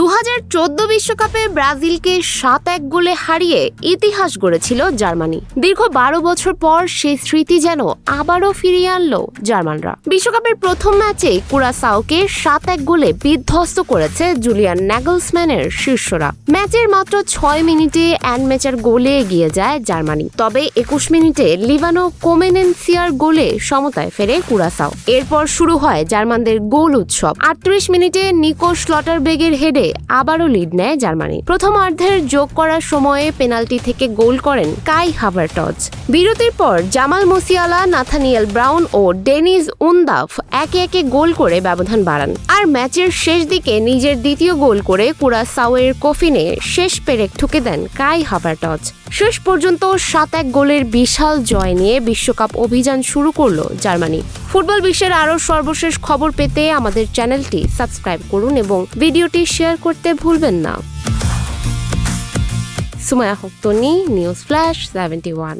2014 বিশ্বকাপে ব্রাজিলকে 7-1 গোলে হারিয়ে ইতিহাস গড়েছিল জার্মানি। দীর্ঘ 12 বছর পর সেই স্মৃতি যেন আবারও ফিরিয়ে আনলো জার্মানরা। বিশ্বকাপের প্রথম ম্যাচে কুরাসাওকে 7-1 গোলে বিধ্বস্ত করেছে জুলিয়ান নাগলসম্যানের শিষ্যরা। ম্যাচের মাত্র 6 মিনিটে অ্যানমেচার গোলে এগিয়ে যায় জার্মানি। তবে 21 মিনিটে লিভানো কোমেনেনসিয়ার গোলে সমতায় ফেরে কুরাসাও। এরপর শুরু হয় জার্মানদের গোল উৎসব। 38 মিনিটে নিকো স্লটারবেগের হেডে আবারও লিড নেয় জার্মানি। প্রথমার্ধের যোগ করার সময়ে পেনাল্টি থেকে গোল করেন কাই হাভার্টজ। বিরতির পর জামাল মুসিয়ালা, নাথানিয়েল ব্রাউন ও ডেনিস উনদাফ একে একে গোল করে ব্যবধান বাড়ান। আর ম্যাচের শেষ দিকে নিজের দ্বিতীয় গোল করে কুরাসাওয়ের কফিনে শেষ পেরেক ঠুকে দেন কাই হাভার্টজ। শেষ পর্যন্ত 7-1 গোলের বিশাল জয় নিয়ে বিশ্বকাপ অভিযান শুরু করলো জার্মানি। ফুটবল বিশ্বের আরও সর্বশেষ খবর পেতে আমাদের চ্যানেলটি সাবস্ক্রাইব করুন এবং ভিডিওটি শেয়ার করতে ভুলবেন না। সুমায়া হক তনি, নিউজ ফ্ল্যাশ 71।